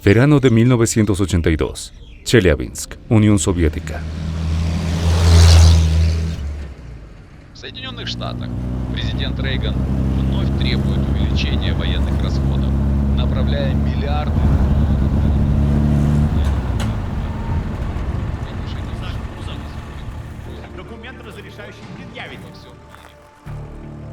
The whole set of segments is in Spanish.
Verano de 1982. Chelyabinsk, Unión Soviética. В Соединенных Штатах президент Рейган вновь требует увеличения военных расходов, направляя миллиарды Документ, разрешающий предъявить. во всем мире.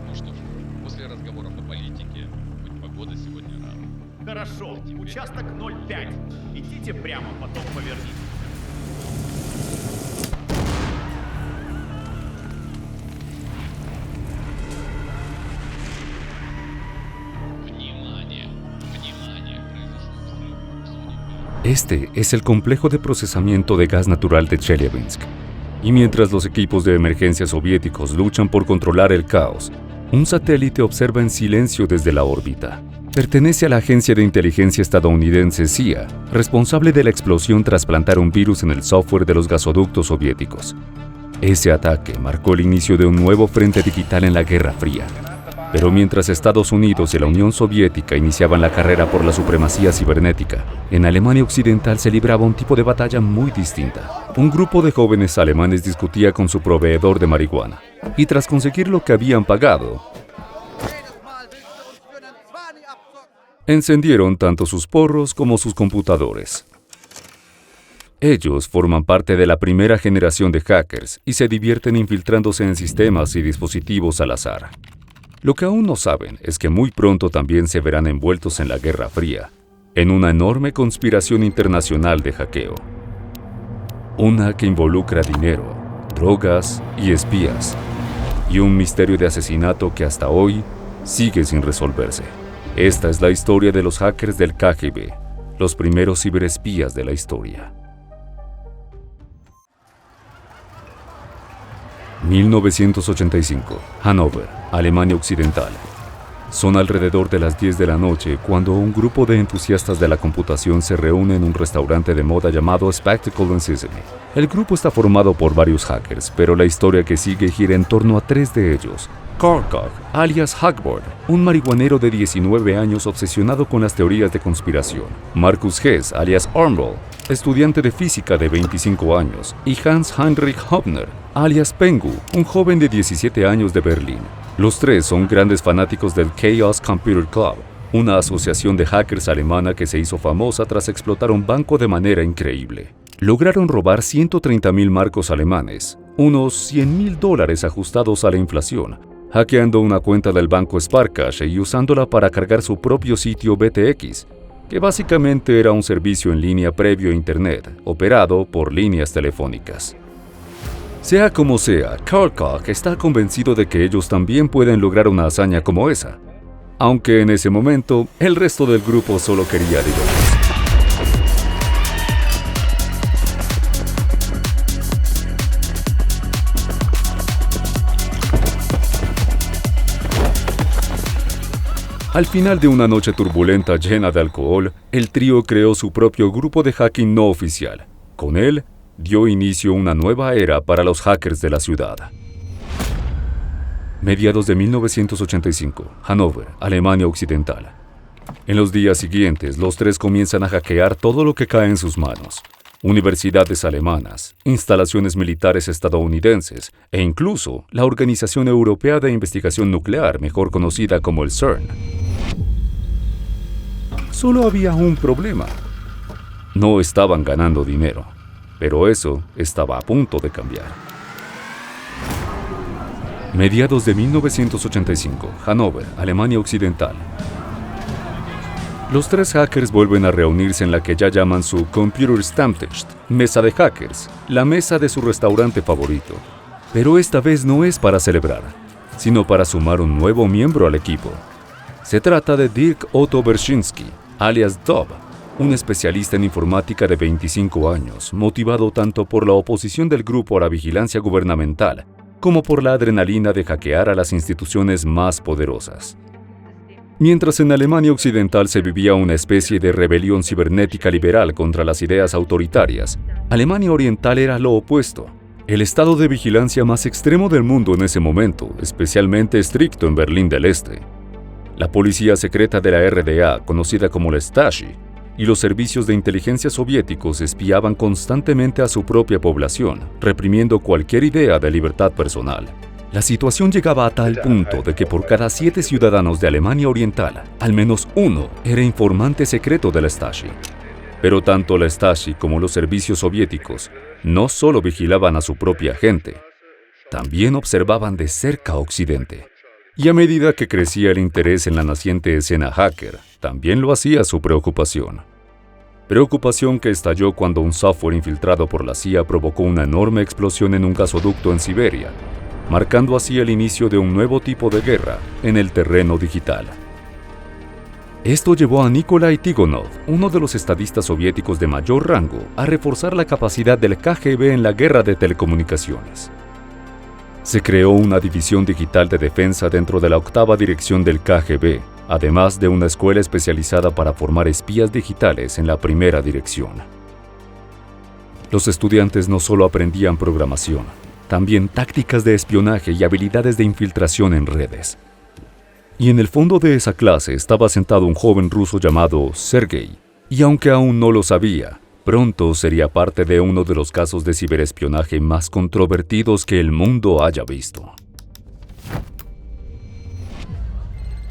Ну что ж, после разговоров о политике, хоть погода сегодня рано. Хорошо, участок 05. Идите прямо, потом поверните. Внимание! Внимание! Произошел взрыв в зоне Б. Este es el complejo de procesamiento de gas natural de Chelyabinsk. Y mientras los equipos de emergencia soviéticos luchan por controlar el caos, un satélite observa en silencio desde la órbita. Pertenece a la agencia de inteligencia estadounidense CIA, responsable de la explosión tras plantar un virus en el software de los gasoductos soviéticos. Ese ataque marcó el inicio de un nuevo frente digital en la Guerra Fría. Pero mientras Estados Unidos y la Unión Soviética iniciaban la carrera por la supremacía cibernética, en Alemania Occidental se libraba un tipo de batalla muy distinta. Un grupo de jóvenes alemanes discutía con su proveedor de marihuana, y tras conseguir lo que habían pagado, encendieron tanto sus porros como sus computadores. Ellos forman parte de la primera generación de hackers y se divierten infiltrándose en sistemas y dispositivos al azar. Lo que aún no saben es que muy pronto también se verán envueltos en la Guerra Fría, en una enorme conspiración internacional de hackeo. Una que involucra dinero, drogas y espías, y un misterio de asesinato que hasta hoy sigue sin resolverse. Esta es la historia de los hackers del KGB, los primeros ciberespías de la historia. 1985, Hannover, Alemania Occidental. Son alrededor de las 10 de la noche cuando un grupo de entusiastas de la computación se reúne en un restaurante de moda llamado Spectacle and Sesame. El grupo está formado por varios hackers, pero la historia que sigue gira en torno a 3 de ellos. Karl Koch, alias Hackboard, un marihuanero de 19 años obsesionado con las teorías de conspiración. Markus Hess, alias Armroll, estudiante de física de 25 años. Y Hans Heinrich Hofner, alias Pengu, un joven de 17 años de Berlín. Los tres son grandes fanáticos del Chaos Computer Club, una asociación de hackers alemana que se hizo famosa tras explotar un banco de manera increíble. Lograron robar 130.000 marcos alemanes, unos $100.000 ajustados a la inflación, hackeando una cuenta del banco Sparkasse y usándola para cargar su propio sitio BTX, que básicamente era un servicio en línea previo a Internet, operado por líneas telefónicas. Sea como sea, Karl Koch está convencido de que ellos también pueden lograr una hazaña como esa, aunque en ese momento el resto del grupo solo quería divertirse. Al final de una noche turbulenta llena de alcohol, el trío creó su propio grupo de hacking no oficial. Con él, dio inicio a una nueva era para los hackers de la ciudad. Mediados de 1985, Hannover, Alemania Occidental. En los días siguientes, los tres comienzan a hackear todo lo que cae en sus manos. Universidades alemanas, instalaciones militares estadounidenses e incluso la Organización Europea de Investigación Nuclear, mejor conocida como el CERN. Solo había un problema. No estaban ganando dinero, pero eso estaba a punto de cambiar. Mediados de 1985, Hannover, Alemania Occidental. Los tres hackers vuelven a reunirse en la que ya llaman su Computer Stammtisch, mesa de hackers, la mesa de su restaurante favorito. Pero esta vez no es para celebrar, sino para sumar un nuevo miembro al equipo. Se trata de Dirk Otto Berzhinsky, alias Dob, un especialista en informática de 25 años, motivado tanto por la oposición del grupo a la vigilancia gubernamental, como por la adrenalina de hackear a las instituciones más poderosas. Mientras en Alemania Occidental se vivía una especie de rebelión cibernética liberal contra las ideas autoritarias, Alemania Oriental era lo opuesto. El estado de vigilancia más extremo del mundo en ese momento, especialmente estricto en Berlín del Este. La policía secreta de la RDA, conocida como la Stasi, y los servicios de inteligencia soviéticos espiaban constantemente a su propia población, reprimiendo cualquier idea de libertad personal. La situación llegaba a tal punto de que por cada 7 ciudadanos de Alemania Oriental, al menos uno era informante secreto de la Stasi. Pero tanto la Stasi como los servicios soviéticos no solo vigilaban a su propia gente, también observaban de cerca a Occidente. Y a medida que crecía el interés en la naciente escena hacker, también lo hacía su preocupación. Preocupación que estalló cuando un software infiltrado por la CIA provocó una enorme explosión en un gasoducto en Siberia, marcando así el inicio de un nuevo tipo de guerra en el terreno digital. Esto llevó a Nikolai Tigonov, uno de los estadistas soviéticos de mayor rango, a reforzar la capacidad del KGB en la guerra de telecomunicaciones. Se creó una división digital de defensa dentro de la 8ª dirección del KGB, además de una escuela especializada para formar espías digitales en la 1ª dirección. Los estudiantes no solo aprendían programación, también tácticas de espionaje y habilidades de infiltración en redes. Y en el fondo de esa clase estaba sentado un joven ruso llamado Sergei, y aunque aún no lo sabía, pronto sería parte de uno de los casos de ciberespionaje más controvertidos que el mundo haya visto.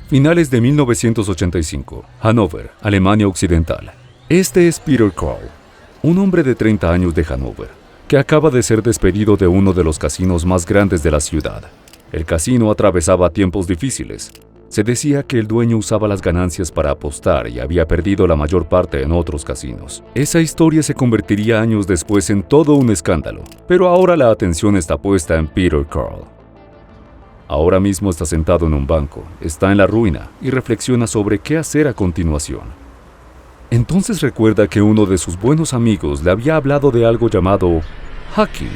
Finales de 1985, Hannover, Alemania Occidental. Este es Peter Kroll, un hombre de 30 años de Hannover, que acaba de ser despedido de uno de los casinos más grandes de la ciudad. El casino atravesaba tiempos difíciles. Se decía que el dueño usaba las ganancias para apostar y había perdido la mayor parte en otros casinos. Esa historia se convertiría años después en todo un escándalo, pero ahora la atención está puesta en Peter Kroll. Ahora mismo está sentado en un banco, está en la ruina y reflexiona sobre qué hacer a continuación. Entonces recuerda que uno de sus buenos amigos le había hablado de algo llamado hacking.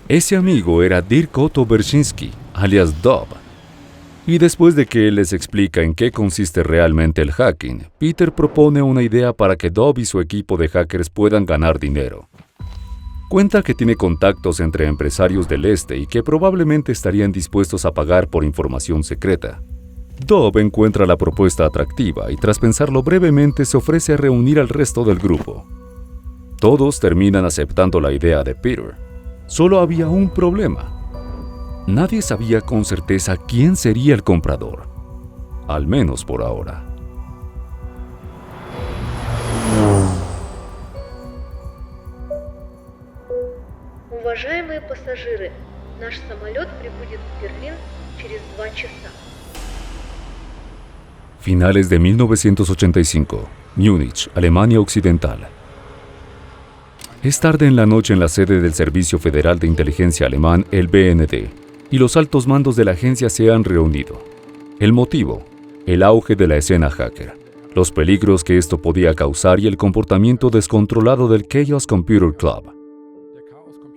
Ese amigo era Dirk Otto Berzhinsky, alias Dov. Y después de que él les explica en qué consiste realmente el hacking, Peter propone una idea para que Dov y su equipo de hackers puedan ganar dinero. Cuenta que tiene contactos entre empresarios del este y que probablemente estarían dispuestos a pagar por información secreta. Dov encuentra la propuesta atractiva y tras pensarlo brevemente se ofrece a reunir al resto del grupo. Todos terminan aceptando la idea de Peter. Solo había un problema. Nadie sabía con certeza quién sería el comprador, al menos por ahora. Уважаемые пассажиры, наш самолет прибудет в Берлин через 2 часа. Finales de 1985, Múnich, Alemania Occidental. Es tarde en la noche en la sede del Servicio Federal de Inteligencia alemán, el BND, y los altos mandos de la agencia se han reunido. El motivo: el auge de la escena hacker, los peligros que esto podía causar y el comportamiento descontrolado del Chaos Computer Club.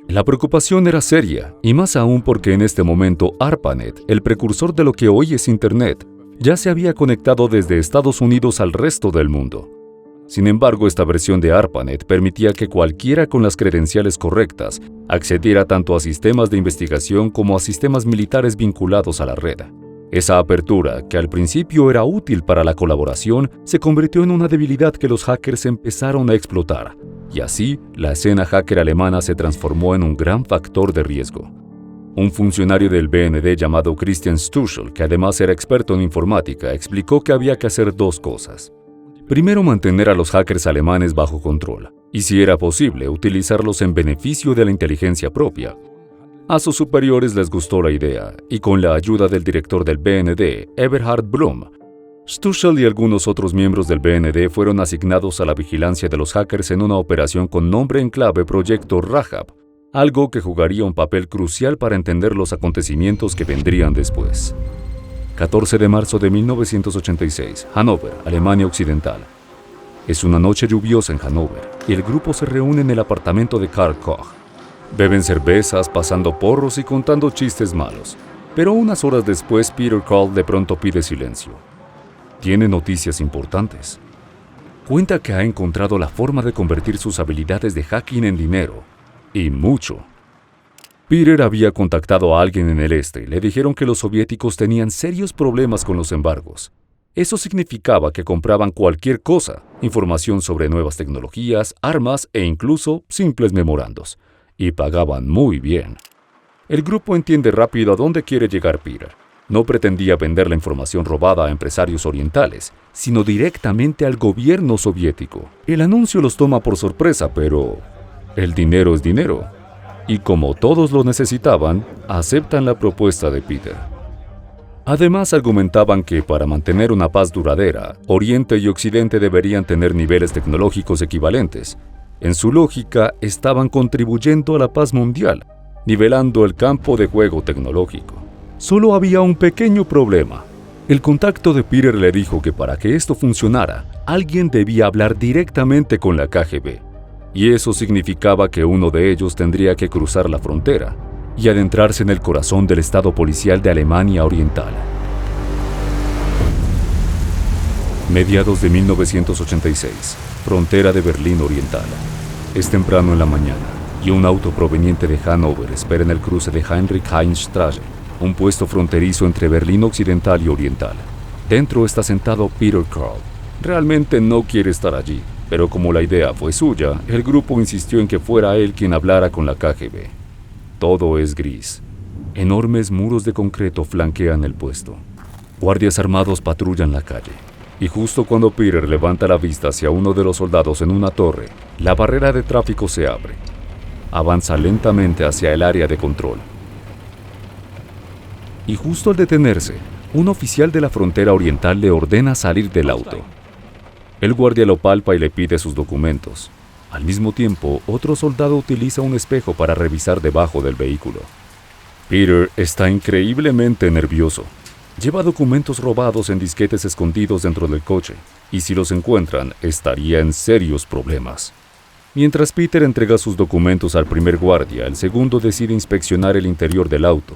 La preocupación era seria, y más aún porque en este momento ARPANET, el precursor de lo que hoy es Internet, ya se había conectado desde Estados Unidos al resto del mundo. Sin embargo, esta versión de ARPANET permitía que cualquiera con las credenciales correctas accediera tanto a sistemas de investigación como a sistemas militares vinculados a la red. Esa apertura, que al principio era útil para la colaboración, se convirtió en una debilidad que los hackers empezaron a explotar, y así la escena hacker alemana se transformó en un gran factor de riesgo. Un funcionario del BND llamado Christian Stuschl, que además era experto en informática, explicó que había que hacer 2 cosas. Primero, mantener a los hackers alemanes bajo control, y si era posible, utilizarlos en beneficio de la inteligencia propia. A sus superiores les gustó la idea, y con la ayuda del director del BND, Eberhard Blum, Stuschl y algunos otros miembros del BND fueron asignados a la vigilancia de los hackers en una operación con nombre en clave Proyecto Rahab, algo que jugaría un papel crucial para entender los acontecimientos que vendrían después. 14 de marzo de 1986, Hannover, Alemania Occidental. Es una noche lluviosa en Hannover, y el grupo se reúne en el apartamento de Karl Koch. Beben cervezas, pasando porros y contando chistes malos. Pero unas horas después, Peter Kroll de pronto pide silencio. Tiene noticias importantes. Cuenta que ha encontrado la forma de convertir sus habilidades de hacking en dinero, y mucho. Peter había contactado a alguien en el este y le dijeron que los soviéticos tenían serios problemas con los embargos. Eso significaba que compraban cualquier cosa, información sobre nuevas tecnologías, armas e incluso simples memorandos, y pagaban muy bien. El grupo entiende rápido a dónde quiere llegar Peter. No pretendía vender la información robada a empresarios orientales, sino directamente al gobierno soviético. El anuncio los toma por sorpresa, pero el dinero es dinero. Y como todos lo necesitaban, aceptan la propuesta de Peter. Además, argumentaban que para mantener una paz duradera, Oriente y Occidente deberían tener niveles tecnológicos equivalentes. En su lógica, estaban contribuyendo a la paz mundial, nivelando el campo de juego tecnológico. Solo había un pequeño problema. El contacto de Peter le dijo que para que esto funcionara, alguien debía hablar directamente con la KGB. Y eso significaba que uno de ellos tendría que cruzar la frontera y adentrarse en el corazón del estado policial de Alemania Oriental. Mediados de 1986, frontera de Berlín Oriental. Es temprano en la mañana y un auto proveniente de Hannover espera en el cruce de Heinrich-Heine-Straße, un puesto fronterizo entre Berlín Occidental y Oriental. Dentro está sentado Peter Carl. Realmente no quiere estar allí, pero como la idea fue suya, el grupo insistió en que fuera él quien hablara con la KGB. Todo es gris. Enormes muros de concreto flanquean el puesto. Guardias armados patrullan la calle. Y justo cuando Peter levanta la vista hacia uno de los soldados en una torre, la barrera de tráfico se abre. Avanza lentamente hacia el área de control. Y justo al detenerse, un oficial de la frontera oriental le ordena salir del auto. El guardia lo palpa y le pide sus documentos. Al mismo tiempo, otro soldado utiliza un espejo para revisar debajo del vehículo. Peter está increíblemente nervioso. Lleva documentos robados en disquetes escondidos dentro del coche, y si los encuentran, estaría en serios problemas. Mientras Peter entrega sus documentos al primer guardia, el segundo decide inspeccionar el interior del auto.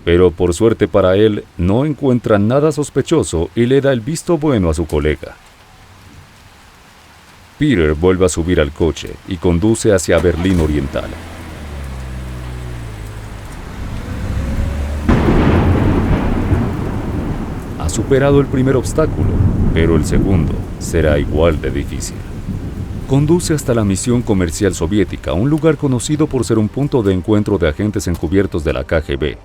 Pero por suerte para él, no encuentra nada sospechoso y le da el visto bueno a su colega. Peter vuelve a subir al coche y conduce hacia Berlín Oriental. Ha superado el primer obstáculo, pero el segundo será igual de difícil. Conduce hasta la misión comercial soviética, un lugar conocido por ser un punto de encuentro de agentes encubiertos de la KGB.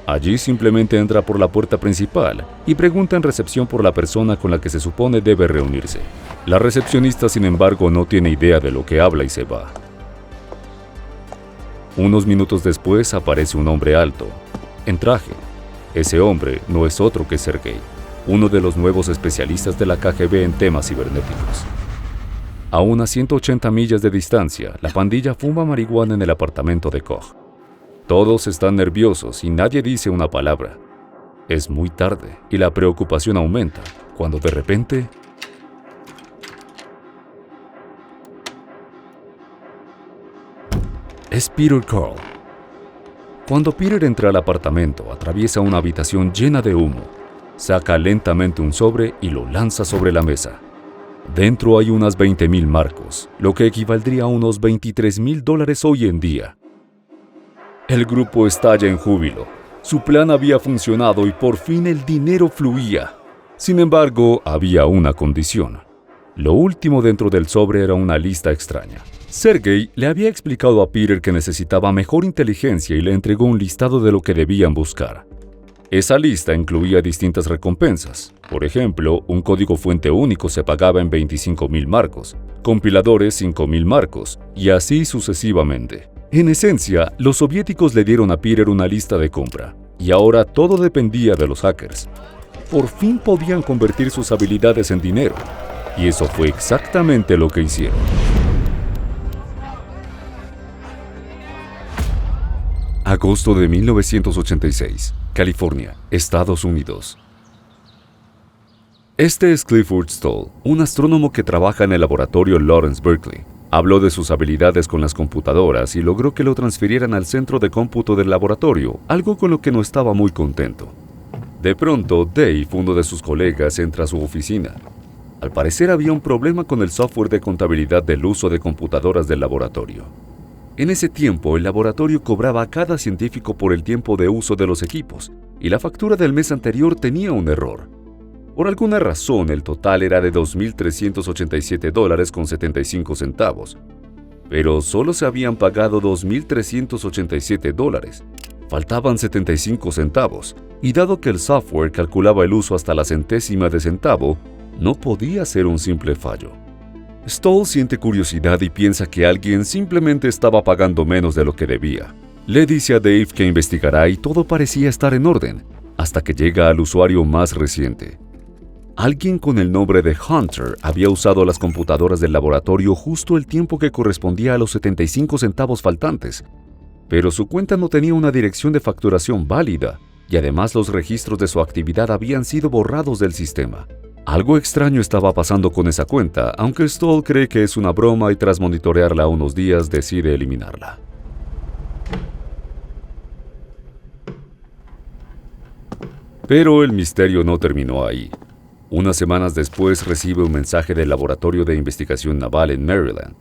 Allí simplemente entra por la puerta principal y pregunta en recepción por la persona con la que se supone debe reunirse. La recepcionista, sin embargo, no tiene idea de lo que habla y se va. Unos minutos después aparece un hombre alto, en traje. Ese hombre no es otro que Sergei, uno de los nuevos especialistas de la KGB en temas cibernéticos. A unas 180 millas de distancia, la pandilla fuma marihuana en el apartamento de Koch. Todos están nerviosos y nadie dice una palabra. Es muy tarde y la preocupación aumenta, cuando de repente... es Peter Carl. Cuando Peter entra al apartamento, atraviesa una habitación llena de humo, saca lentamente un sobre y lo lanza sobre la mesa. Dentro hay unas 20,000 marcos, lo que equivaldría a unos $23,000 hoy en día. El grupo estalla en júbilo. Su plan había funcionado y por fin el dinero fluía. Sin embargo, había una condición. Lo último dentro del sobre era una lista extraña. Sergei le había explicado a Peter que necesitaba mejor inteligencia y le entregó un listado de lo que debían buscar. Esa lista incluía distintas recompensas. Por ejemplo, un código fuente único se pagaba en 25,000 marcos, compiladores 5,000 marcos, y así sucesivamente. En esencia, los soviéticos le dieron a Peter una lista de compra, y ahora todo dependía de los hackers. Por fin podían convertir sus habilidades en dinero, y eso fue exactamente lo que hicieron. Agosto de 1986, California, Estados Unidos. Este es Clifford Stoll, un astrónomo que trabaja en el laboratorio Lawrence Berkeley. Habló de sus habilidades con las computadoras y logró que lo transfirieran al centro de cómputo del laboratorio, algo con lo que no estaba muy contento. De pronto, Dave, uno de sus colegas, entra a su oficina. Al parecer había un problema con el software de contabilidad del uso de computadoras del laboratorio. En ese tiempo, el laboratorio cobraba a cada científico por el tiempo de uso de los equipos, y la factura del mes anterior tenía un error. Por alguna razón, el total era de $2.387.75, pero solo se habían pagado $2.387. Faltaban 75 centavos, y dado que el software calculaba el uso hasta la centésima de centavo, no podía ser un simple fallo. Stoll siente curiosidad y piensa que alguien simplemente estaba pagando menos de lo que debía. Le dice a Dave que investigará y todo parecía estar en orden, hasta que llega al usuario más reciente. Alguien con el nombre de Hunter había usado las computadoras del laboratorio justo el tiempo que correspondía a los 75 centavos faltantes, pero su cuenta no tenía una dirección de facturación válida y además los registros de su actividad habían sido borrados del sistema. Algo extraño estaba pasando con esa cuenta, aunque Stoll cree que es una broma y tras monitorearla unos días decide eliminarla. Pero el misterio no terminó ahí. Unas semanas después recibe un mensaje del Laboratorio de Investigación Naval en Maryland.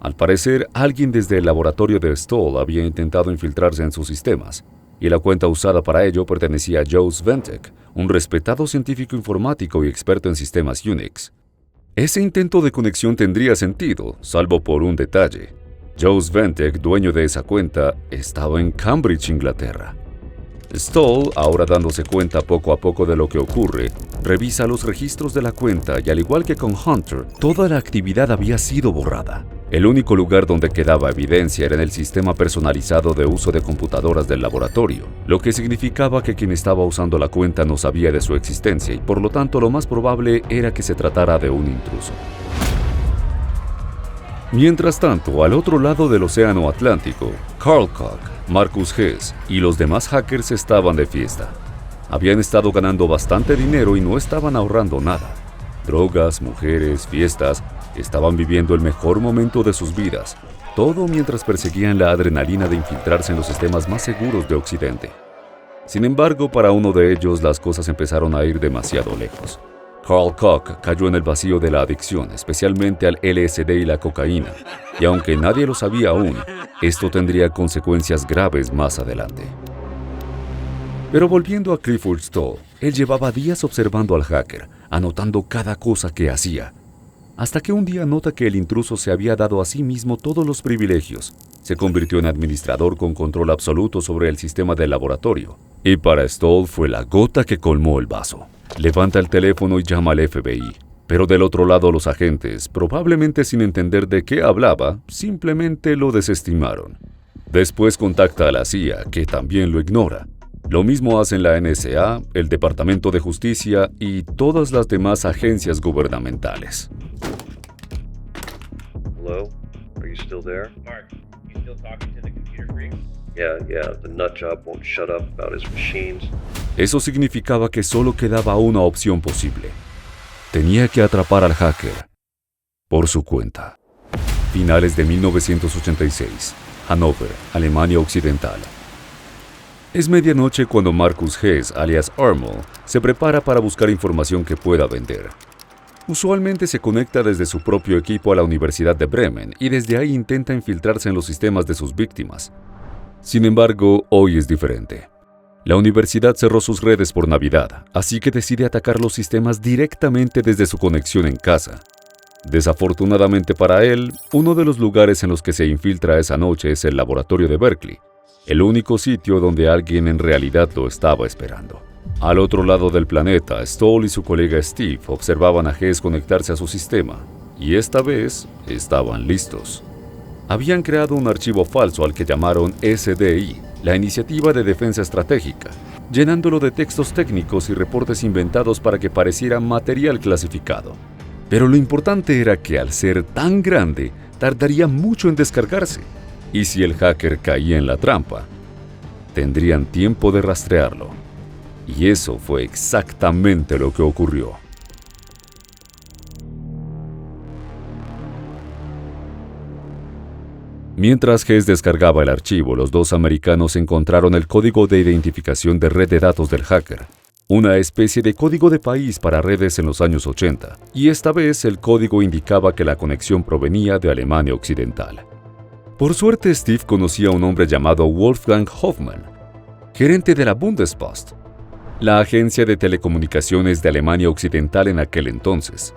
Al parecer, alguien desde el laboratorio de Stoll había intentado infiltrarse en sus sistemas, y la cuenta usada para ello pertenecía a Joe Sventek, un respetado científico informático y experto en sistemas Unix. Ese intento de conexión tendría sentido, salvo por un detalle. Joe Sventek, dueño de esa cuenta, estaba en Cambridge, Inglaterra. Stoll, ahora dándose cuenta poco a poco de lo que ocurre, revisa los registros de la cuenta y al igual que con Hunter, toda la actividad había sido borrada. El único lugar donde quedaba evidencia era en el sistema personalizado de uso de computadoras del laboratorio, lo que significaba que quien estaba usando la cuenta no sabía de su existencia y por lo tanto lo más probable era que se tratara de un intruso. Mientras tanto, al otro lado del océano Atlántico, Carl Koch, Marcus Hess y los demás hackers estaban de fiesta. Habían estado ganando bastante dinero y no estaban ahorrando nada. Drogas, mujeres, fiestas, estaban viviendo el mejor momento de sus vidas, todo mientras perseguían la adrenalina de infiltrarse en los sistemas más seguros de Occidente. Sin embargo, para uno de ellos las cosas empezaron a ir demasiado lejos. Carl Koch cayó en el vacío de la adicción, especialmente al LSD y la cocaína, y aunque nadie lo sabía aún, esto tendría consecuencias graves más adelante. Pero volviendo a Clifford Stoll, él llevaba días observando al hacker, anotando cada cosa que hacía, hasta que un día nota que el intruso se había dado a sí mismo todos los privilegios, se convirtió en administrador con control absoluto sobre el sistema del laboratorio, y para Stoll fue la gota que colmó el vaso. Levanta el teléfono y llama al FBI, pero del otro lado los agentes, probablemente sin entender de qué hablaba, simplemente lo desestimaron. Después contacta a la CIA, que también lo ignora. Lo mismo hacen la NSA, el Departamento de Justicia y todas las demás agencias gubernamentales. Hello? Are you still there? Mark, you still talking to the computer freak? Yeah, the nutjob won't shut up about his machines. Eso significaba que solo quedaba una opción posible. Tenía que atrapar al hacker por su cuenta. Finales de 1986, Hannover, Alemania Occidental. Es medianoche cuando Marcus Hess, alias Armel, se prepara para buscar información que pueda vender. Usualmente se conecta desde su propio equipo a la Universidad de Bremen y desde ahí intenta infiltrarse en los sistemas de sus víctimas. Sin embargo, hoy es diferente. La universidad cerró sus redes por Navidad, así que decide atacar los sistemas directamente desde su conexión en casa. Desafortunadamente para él, uno de los lugares en los que se infiltra esa noche es el laboratorio de Berkeley, el único sitio donde alguien en realidad lo estaba esperando. Al otro lado del planeta, Stoll y su colega Steve observaban a Hess conectarse a su sistema, y esta vez estaban listos. Habían creado un archivo falso al que llamaron SDI, la Iniciativa de Defensa Estratégica, llenándolo de textos técnicos y reportes inventados para que pareciera material clasificado. Pero lo importante era que al ser tan grande, tardaría mucho en descargarse, y si el hacker caía en la trampa, tendrían tiempo de rastrearlo. Y eso fue exactamente lo que ocurrió. Mientras Hess descargaba el archivo, los dos americanos encontraron el código de identificación de red de datos del hacker, una especie de código de país para redes en los años 80, y esta vez el código indicaba que la conexión provenía de Alemania Occidental. Por suerte, Steve conocía a un hombre llamado Wolfgang Hoffmann, gerente de la Bundespost, la agencia de telecomunicaciones de Alemania Occidental en aquel entonces.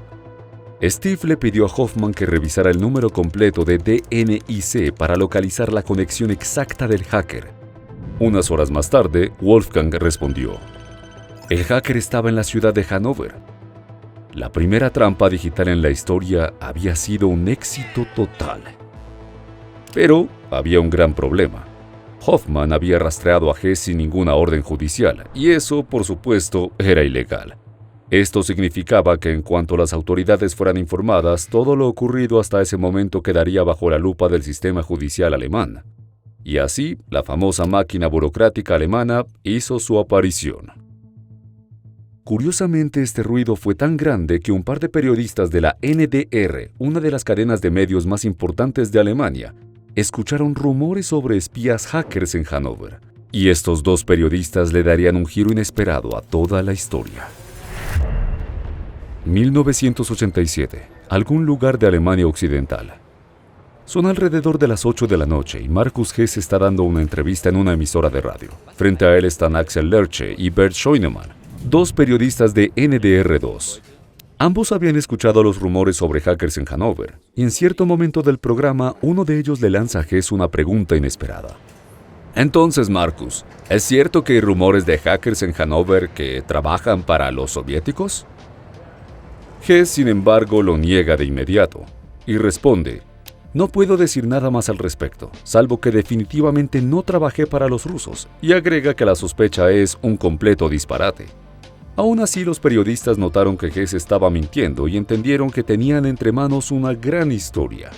Steve le pidió a Hoffmann que revisara el número completo de DNIC para localizar la conexión exacta del hacker. Unas horas más tarde, Wolfgang respondió. El hacker estaba en la ciudad de Hannover. La primera trampa digital en la historia había sido un éxito total. Pero había un gran problema. Hoffmann había rastreado a Hess sin ninguna orden judicial, y eso, por supuesto, era ilegal. Esto significaba que en cuanto las autoridades fueran informadas, todo lo ocurrido hasta ese momento quedaría bajo la lupa del sistema judicial alemán. Y así, la famosa máquina burocrática alemana hizo su aparición. Curiosamente, este ruido fue tan grande que un par de periodistas de la NDR, una de las cadenas de medios más importantes de Alemania, escucharon rumores sobre espías hackers en Hannover, y estos dos periodistas le darían un giro inesperado a toda la historia. 1987, algún lugar de Alemania Occidental. Son alrededor de las 8 de la noche y Markus Hess está dando una entrevista en una emisora de radio. Frente a él están Axel Lerche y Bert Scheunemann, dos periodistas de NDR2. Ambos habían escuchado los rumores sobre hackers en Hannover, y en cierto momento del programa, uno de ellos le lanza a Hess una pregunta inesperada. Entonces, Markus, ¿es cierto que hay rumores de hackers en Hannover que trabajan para los soviéticos? Hess, sin embargo, lo niega de inmediato, y responde, no puedo decir nada más al respecto, salvo que definitivamente no trabajé para los rusos, y agrega que la sospecha es un completo disparate. Aún así, los periodistas notaron que Hess estaba mintiendo y entendieron que tenían entre manos una gran historia.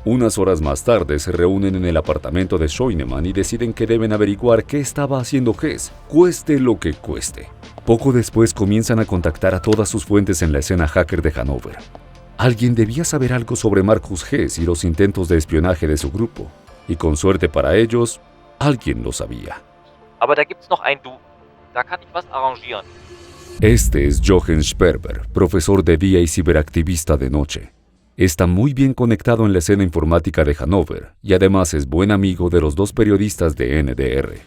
Unas horas más tarde se reúnen en el apartamento de Scheunemann y deciden que deben averiguar qué estaba haciendo Hess, cueste lo que cueste. Poco después comienzan a contactar a todas sus fuentes en la escena hacker de Hannover. Alguien debía saber algo sobre Markus Hess y los intentos de espionaje de su grupo, y con suerte para ellos, alguien lo sabía. Aber da gibt's noch ein Du. Da kann ich was arrangieren. Este es Jochen Sperber, profesor de día y ciberactivista de noche. Está muy bien conectado en la escena informática de Hannover y además es buen amigo de los dos periodistas de NDR.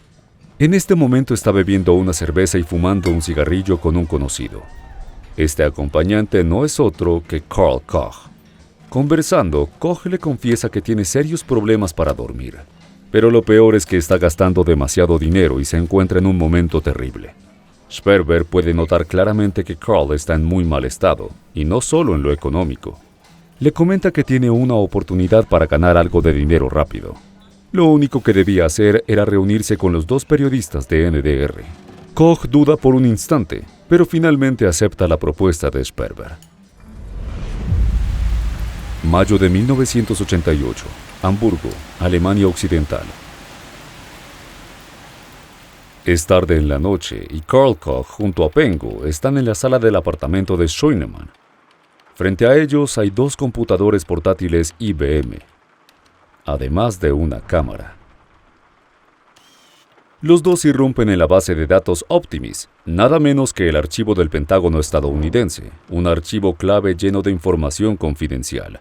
En este momento está bebiendo una cerveza y fumando un cigarrillo con un conocido. Este acompañante no es otro que Karl Koch. Conversando, Koch le confiesa que tiene serios problemas para dormir. Pero lo peor es que está gastando demasiado dinero y se encuentra en un momento terrible. Sperber puede notar claramente que Karl está en muy mal estado, y no solo en lo económico. Le comenta que tiene una oportunidad para ganar algo de dinero rápido. Lo único que debía hacer era reunirse con los dos periodistas de NDR. Koch duda por un instante, pero finalmente acepta la propuesta de Sperber. Mayo de 1988, Hamburgo, Alemania Occidental. Es tarde en la noche y Karl Koch junto a Pengo están en la sala del apartamento de Scheunemann. Frente a ellos hay dos computadores portátiles IBM, además de una cámara. Los dos irrumpen en la base de datos Optimis, nada menos que el archivo del Pentágono estadounidense, un archivo clave lleno de información confidencial.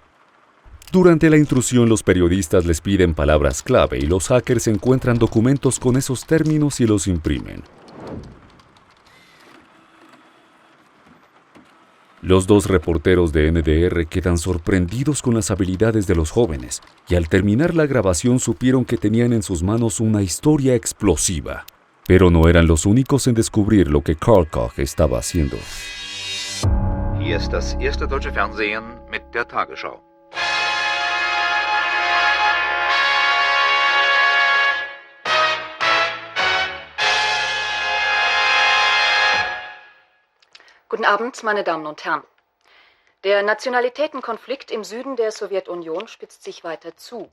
Durante la intrusión, los periodistas les piden palabras clave y los hackers encuentran documentos con esos términos y los imprimen. Los dos reporteros de NDR quedan sorprendidos con las habilidades de los jóvenes y al terminar la grabación supieron que tenían en sus manos una historia explosiva. Pero no eran los únicos en descubrir lo que Karl Koch estaba haciendo. Hier ist das erste deutsche Fernsehen mit der Tagesschau. Guten Abend, meine Damen und Herren. Der Nationalitätenkonflikt im Süden der Sowjetunion spitzt sich weiter zu.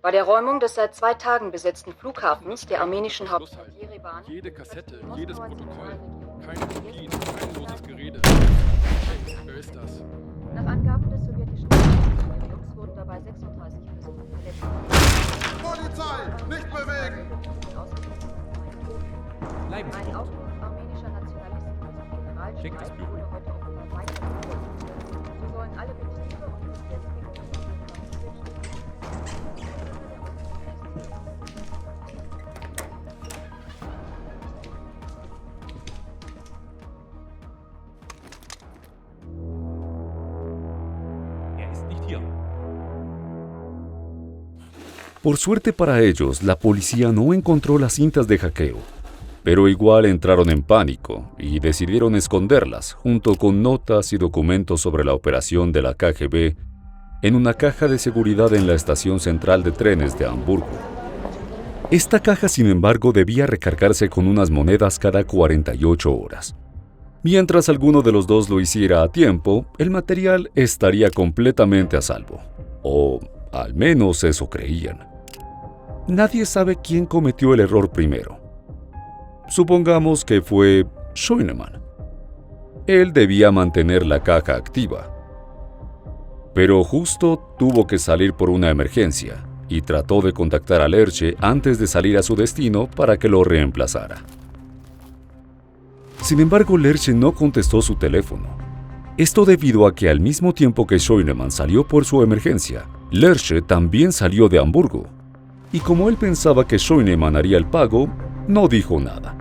Bei der Räumung des seit 2 Tagen besetzten Flughafens der armenischen Hauptstadt Jerewan... Jede Kassette, jedes Protokoll, keine Kopien, kein loses Gerede. Wer ist das? Nach Angaben des sowjetischen Ministeriums wurden dabei 36 Personen verletzt. Polizei, nicht bewegen! Ein Aufruf armenischer Nationalisten zum Generalstreik wurde heute offenbar weitergeführt. Sie sollen alle Betriebe und Verkehrsmittel Por suerte para ellos, la policía no encontró las cintas de hackeo, pero igual entraron en pánico y decidieron esconderlas junto con notas y documentos sobre la operación de la KGB en una caja de seguridad en la estación central de trenes de Hamburgo. Esta caja, sin embargo, debía recargarse con unas monedas cada 48 horas. Mientras alguno de los dos lo hiciera a tiempo, el material estaría completamente a salvo. O al menos eso creían. Nadie sabe quién cometió el error primero. Supongamos que fue Scheunemann. Él debía mantener la caja activa. Pero justo tuvo que salir por una emergencia y trató de contactar a Lerche antes de salir a su destino para que lo reemplazara. Sin embargo, Lerche no contestó su teléfono. Esto debido a que al mismo tiempo que Scheunemann salió por su emergencia, Lerche también salió de Hamburgo. Y como él pensaba que Scheunemann haría el pago, no dijo nada.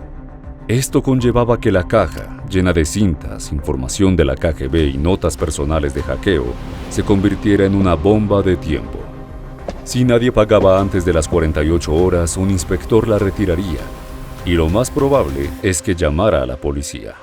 Esto conllevaba que la caja, llena de cintas, información de la KGB y notas personales de hackeo, se convirtiera en una bomba de tiempo. Si nadie pagaba antes de las 48 horas, un inspector la retiraría, y lo más probable es que llamara a la policía.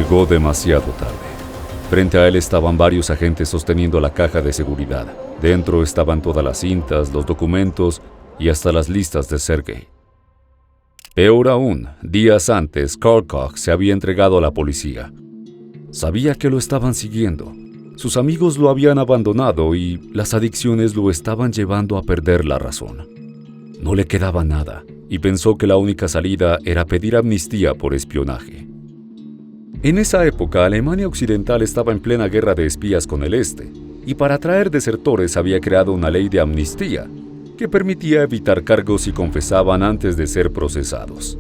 Llegó demasiado tarde. Frente a él estaban varios agentes sosteniendo la caja de seguridad. Dentro estaban todas las cintas, los documentos y hasta las listas de Sergei. Peor aún, días antes, Karl Koch se había entregado a la policía. Sabía que lo estaban siguiendo. Sus amigos lo habían abandonado y las adicciones lo estaban llevando a perder la razón. No le quedaba nada y pensó que la única salida era pedir amnistía por espionaje. En esa época, Alemania Occidental estaba en plena guerra de espías con el Este, y para atraer desertores había creado una ley de amnistía que permitía evitar cargos si confesaban antes de ser procesados.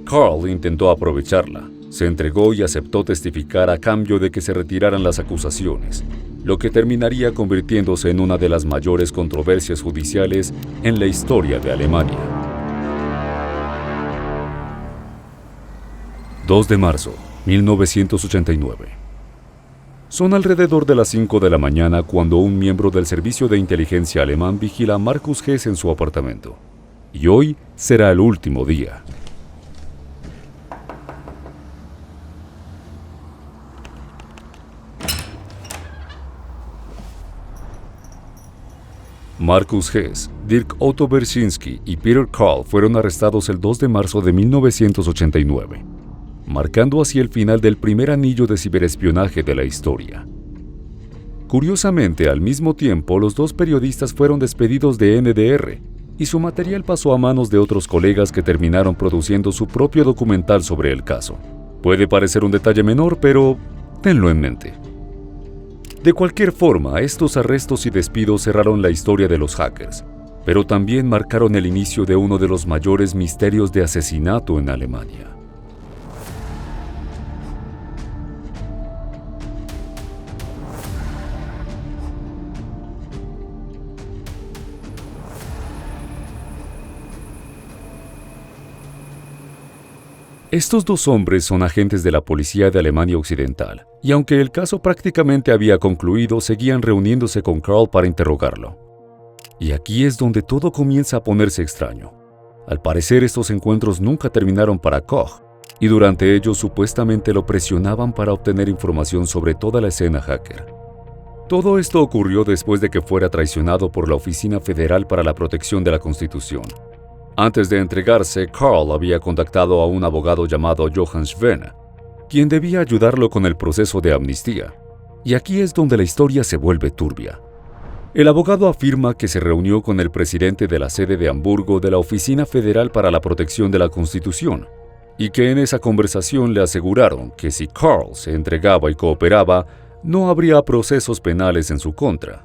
Karl intentó aprovecharla, se entregó y aceptó testificar a cambio de que se retiraran las acusaciones, lo que terminaría convirtiéndose en una de las mayores controversias judiciales en la historia de Alemania. 2 de marzo, 1989. Son alrededor de las 5 de la mañana cuando un miembro del servicio de inteligencia alemán vigila a Markus Hess en su apartamento. Y hoy será el último día. Markus Hess, Dirk Otto Bersinski y Peter Karl fueron arrestados el 2 de marzo de 1989. Marcando así el final del primer anillo de ciberespionaje de la historia. Curiosamente, al mismo tiempo, los dos periodistas fueron despedidos de NDR y su material pasó a manos de otros colegas que terminaron produciendo su propio documental sobre el caso. Puede parecer un detalle menor, pero tenlo en mente. De cualquier forma, estos arrestos y despidos cerraron la historia de los hackers, pero también marcaron el inicio de uno de los mayores misterios de asesinato en Alemania. Estos dos hombres son agentes de la policía de Alemania Occidental, y aunque el caso prácticamente había concluido, seguían reuniéndose con Karl para interrogarlo. Y aquí es donde todo comienza a ponerse extraño. Al parecer, estos encuentros nunca terminaron para Koch, y durante ellos supuestamente lo presionaban para obtener información sobre toda la escena hacker. Todo esto ocurrió después de que fuera traicionado por la Oficina Federal para la Protección de la Constitución. Antes de entregarse, Karl había contactado a un abogado llamado Johann Schwenne, quien debía ayudarlo con el proceso de amnistía. Y aquí es donde la historia se vuelve turbia. El abogado afirma que se reunió con el presidente de la sede de Hamburgo de la Oficina Federal para la Protección de la Constitución, y que en esa conversación le aseguraron que si Carl se entregaba y cooperaba, no habría procesos penales en su contra.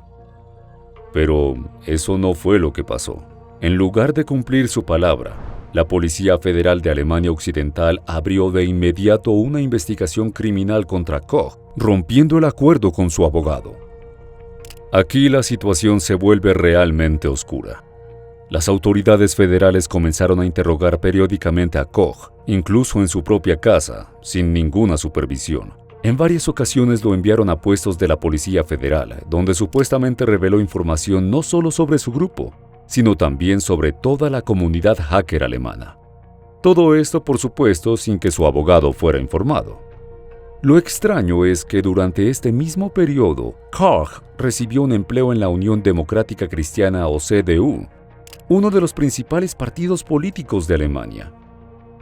Pero eso no fue lo que pasó. En lugar de cumplir su palabra, la Policía Federal de Alemania Occidental abrió de inmediato una investigación criminal contra Koch, rompiendo el acuerdo con su abogado. Aquí la situación se vuelve realmente oscura. Las autoridades federales comenzaron a interrogar periódicamente a Koch, incluso en su propia casa, sin ninguna supervisión. En varias ocasiones lo enviaron a puestos de la Policía Federal, donde supuestamente reveló información no solo sobre su grupo, sino también sobre toda la comunidad hacker alemana. Todo esto, por supuesto, sin que su abogado fuera informado. Lo extraño es que durante este mismo periodo, Koch recibió un empleo en la Unión Democrática Cristiana o CDU, uno de los principales partidos políticos de Alemania.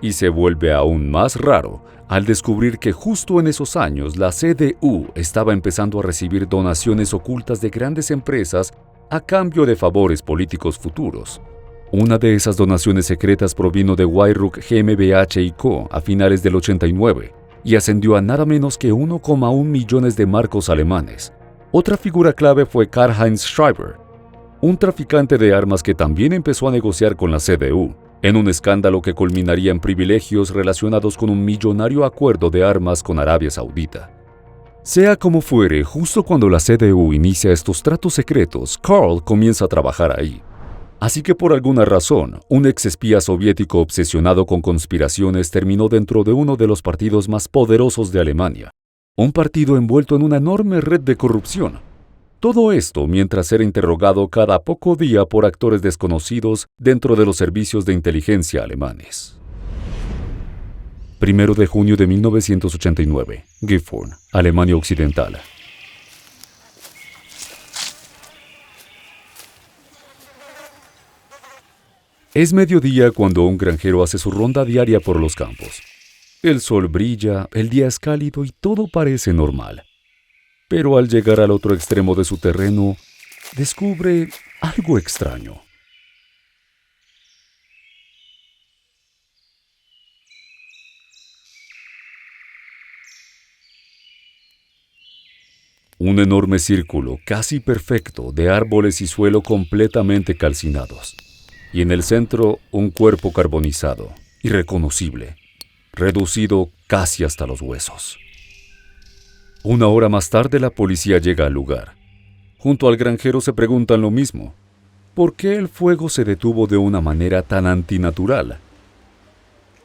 Y se vuelve aún más raro al descubrir que justo en esos años la CDU estaba empezando a recibir donaciones ocultas de grandes empresas a cambio de favores políticos futuros. Una de esas donaciones secretas provino de Weyrauch GmbH & Co. a finales del 89 y ascendió a nada menos que 1,1 millones de marcos alemanes. Otra figura clave fue Karl-Heinz Schreiber, un traficante de armas que también empezó a negociar con la CDU, en un escándalo que culminaría en privilegios relacionados con un millonario acuerdo de armas con Arabia Saudita. Sea como fuere, justo cuando la CDU inicia estos tratos secretos, Karl comienza a trabajar ahí. Así que por alguna razón, un exespía soviético obsesionado con conspiraciones terminó dentro de uno de los partidos más poderosos de Alemania, un partido envuelto en una enorme red de corrupción. Todo esto mientras era interrogado cada poco día por actores desconocidos dentro de los servicios de inteligencia alemanes. 1 de junio de 1989, Gifhorn, Alemania Occidental. Es mediodía cuando un granjero hace su ronda diaria por los campos. El sol brilla, el día es cálido y todo parece normal. Pero al llegar al otro extremo de su terreno, descubre algo extraño. Un enorme círculo casi perfecto de árboles y suelo completamente calcinados. Y en el centro un cuerpo carbonizado, irreconocible, reducido casi hasta los huesos. Una hora más tarde la policía llega al lugar. Junto al granjero se preguntan lo mismo. ¿Por qué el fuego se detuvo de una manera tan antinatural?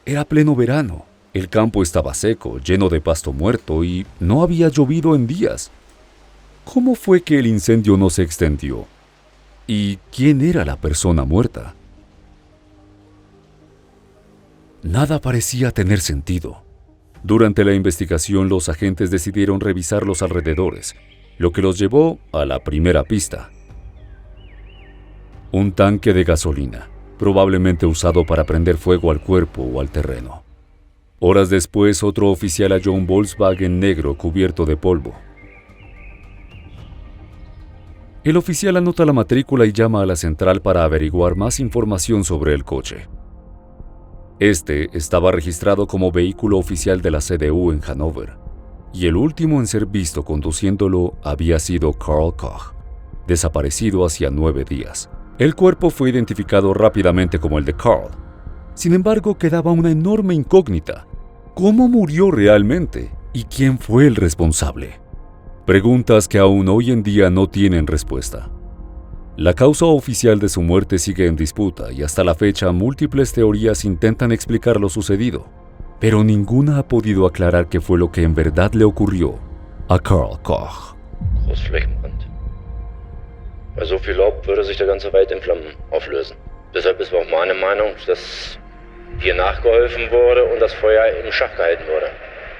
Era pleno verano, el campo estaba seco, lleno de pasto muerto y no había llovido en días. ¿Cómo fue que el incendio no se extendió? ¿Y quién era la persona muerta? Nada parecía tener sentido. Durante la investigación, los agentes decidieron revisar los alrededores, lo que los llevó a la primera pista. Un tanque de gasolina, probablemente usado para prender fuego al cuerpo o al terreno. Horas después, otro oficial halló un Volkswagen negro cubierto de polvo. El oficial anota la matrícula y llama a la central para averiguar más información sobre el coche. Este estaba registrado como vehículo oficial de la CDU en Hannover, y el último en ser visto conduciéndolo había sido Karl Koch, desaparecido hacía 9 días. El cuerpo fue identificado rápidamente como el de Karl. Sin embargo, quedaba una enorme incógnita. ¿Cómo murió realmente? ¿Y quién fue el responsable? Preguntas que aún hoy en día no tienen respuesta. La causa oficial de su muerte sigue en disputa y hasta la fecha múltiples teorías intentan explicar lo sucedido, pero ninguna ha podido aclarar qué fue lo que en verdad le ocurrió a Karl Koch. Großflächenbrand. Bei so viel Laub würde sich der ganze Wald in Flammen auflösen. Deshalb ist auch meine Meinung, dass hier nachgeholfen wurde und das Feuer im Schach gehalten wurde.